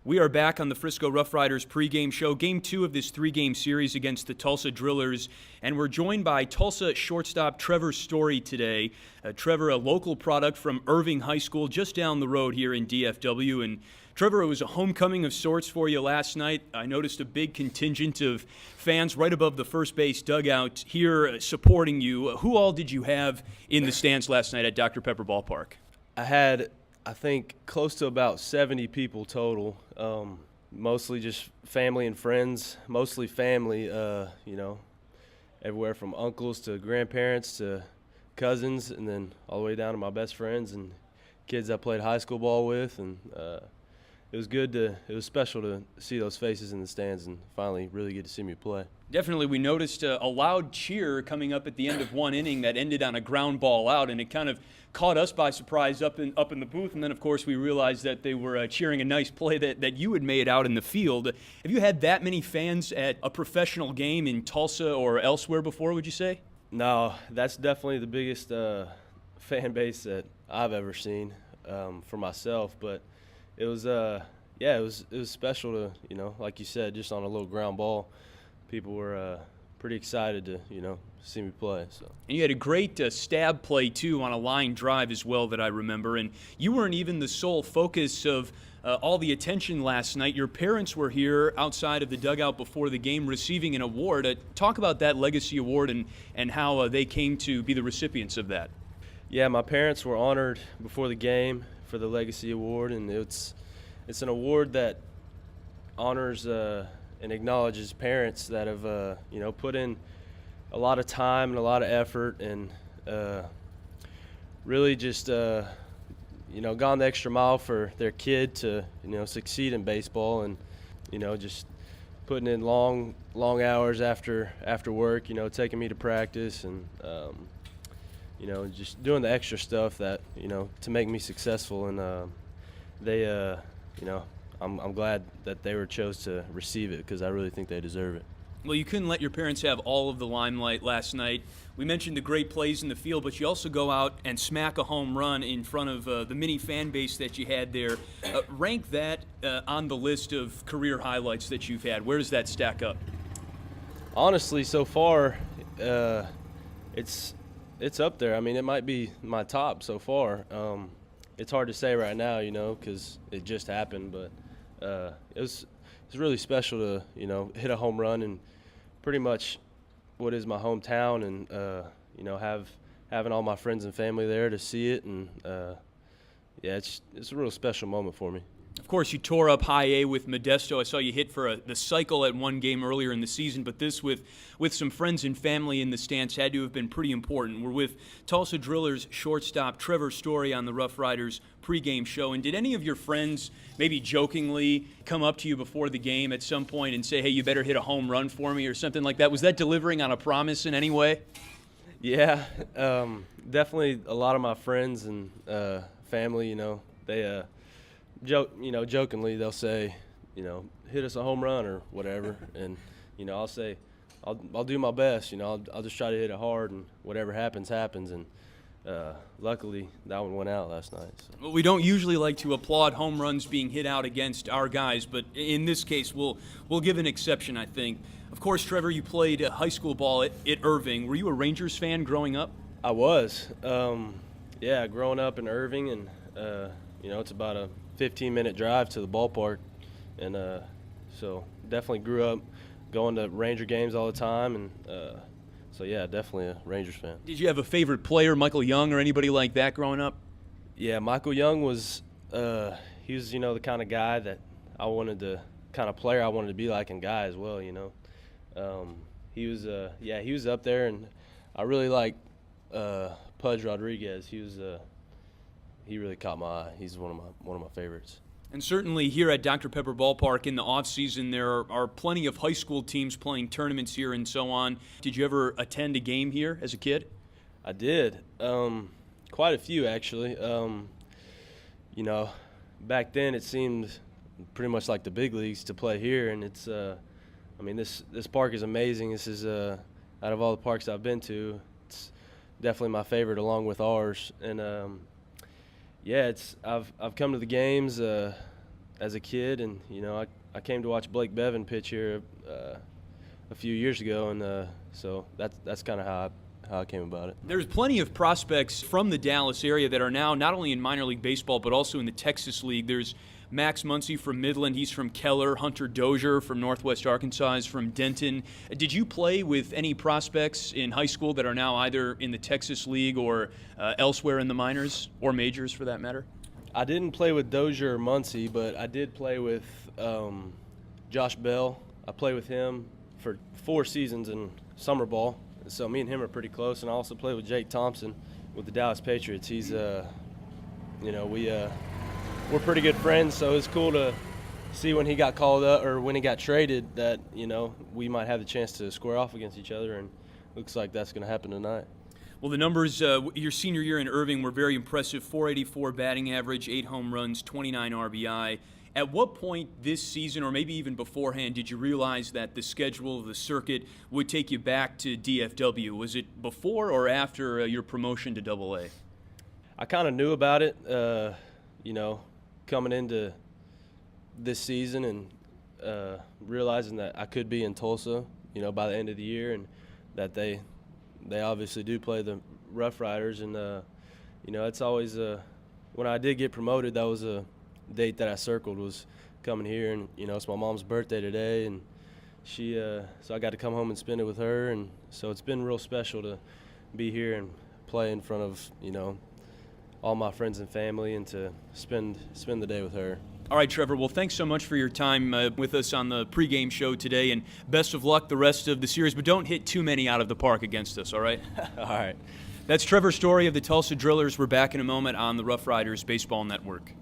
We are back on the Frisco RoughRiders pregame show, Game 2 of this three-game series against the Tulsa Drillers, and we're joined by Tulsa shortstop Trevor Story today. Trevor, a local product from Irving High School just down the road here in DFW, and Trevor, it was a homecoming of sorts for you last night. I noticed a big contingent of fans right above the first base dugout here supporting you. Who all did you have in the stands last night at Dr. Pepper Ballpark? I had, I think, close to about 70 people total, mostly just family and friends, mostly family, everywhere from uncles to grandparents to cousins, and then all the way down to my best friends and kids I played high school ball with, and it was special to see those faces in the stands and finally really get to see me play. Definitely, we noticed a loud cheer coming up at the end of one inning that ended on a ground ball out, and it kind of caught us by surprise up in the booth. And then, of course, we realized that they were cheering a nice play that you had made out in the field. Have you had that many fans at a professional game in Tulsa or elsewhere before, would you say? No, that's definitely the biggest fan base that I've ever seen for myself. But it was, it was special to, like you said, just on a little ground ball. People were pretty excited to, see me play. So. And you had a great stab play, too, on a line drive as well that I remember. And you weren't even the sole focus of all the attention last night. Your parents were here outside of the dugout before the game receiving an award. Talk about that Legacy Award and how they came to be the recipients of that. Yeah, my parents were honored before the game for the Legacy Award, and it's an award that honors and acknowledges parents that have put in a lot of time and a lot of effort and really just gone the extra mile for their kid to succeed in baseball, and just putting in long hours after work, taking me to practice, and just doing the extra stuff that to make me successful. And they I'm glad that they were chose to receive it because I really think they deserve it. Well, you couldn't let your parents have all of the limelight last night. We mentioned the great plays in the field, but you also go out and smack a home run in front of the mini fan base that you had there. Rank that on the list of career highlights that you've had. Where does that stack up? Honestly, so far, it's up there. I mean, it might be my top so far. It's hard to say right now, because it just happened, but it's really special to hit a home run in pretty much what is my hometown, and having all my friends and family there to see it, and it's a real special moment for me. Of course, you tore up high A with Modesto. I saw you hit for the cycle at one game earlier in the season, but this with some friends and family in the stands had to have been pretty important. We're with Tulsa Drillers shortstop Trevor Story on the RoughRiders pregame show. And did any of your friends maybe jokingly come up to you before the game at some point and say, hey, you better hit a home run for me or something like that? Was that delivering on a promise in any way? Yeah, definitely a lot of my friends and family, they jokingly they'll say, hit us a home run or whatever, and I'll say, I'll do my best. I'll just try to hit it hard, and whatever happens, and luckily that one went out last night. So. Well, we don't usually like to applaud home runs being hit out against our guys, but in this case, we'll give an exception, I think. Of course, Trevor, you played high school ball at Irving. Were you a Rangers fan growing up? I was. Growing up in Irving, and it's about a 15-minute drive to the ballpark, and so definitely grew up going to Ranger games all the time, and definitely a Rangers fan. Did you have a favorite player, Michael Young or anybody like that growing up? Yeah, Michael Young was he was the kind of guy that I wanted to be like, and guy as well. He was up there, and I really like Pudge Rodriguez. He really caught my eye. He's one of my favorites. And certainly here at Dr. Pepper Ballpark in the off-season, there are plenty of high school teams playing tournaments here and so on. Did you ever attend a game here as a kid? I did. Quite a few, actually. Back then it seemed pretty much like the big leagues to play here, and it's this park is amazing. This is out of all the parks I've been to, it's definitely my favorite along with ours. And I've come to the games as a kid, and I came to watch Blake Bevan pitch here a few years ago, and so that's kind of how I came about it. There's plenty of prospects from the Dallas area that are now not only in minor league baseball but also in the Texas League. There's Max Muncy from Midland. He's from Keller. Hunter Dozier from Northwest Arkansas is from Denton. Did you play with any prospects in high school that are now either in the Texas League or elsewhere in the minors or majors for that matter? I didn't play with Dozier or Muncy, but I did play with Josh Bell. I played with him for 4 seasons in summer ball, so me and him are pretty close. And I also played with Jake Thompson with the Dallas Patriots. He's, we're pretty good friends, so it's cool to see when he got called up or when he got traded that, we might have the chance to square off against each other, and looks like that's going to happen tonight. Well, the numbers your senior year in Irving were very impressive. 484 batting average, 8 home runs, 29 RBI. At what point this season, or maybe even beforehand, did you realize that the schedule of the circuit would take you back to DFW? Was it before or after your promotion to AA? I kind of knew about it, coming into this season, and realizing that I could be in Tulsa, by the end of the year, and that they obviously do play the RoughRiders, and it's always when I did get promoted, that was a date that I circled, was coming here, and it's my mom's birthday today, and she so I got to come home and spend it with her, and so it's been real special to be here and play in front of all my friends and family, and to spend the day with her. All right, Trevor. Well, thanks so much for your time with us on the pregame show today, and best of luck the rest of the series, but don't hit too many out of the park against us, all right? All right. That's Trevor Story of the Tulsa Drillers. We're back in a moment on the RoughRiders Baseball Network.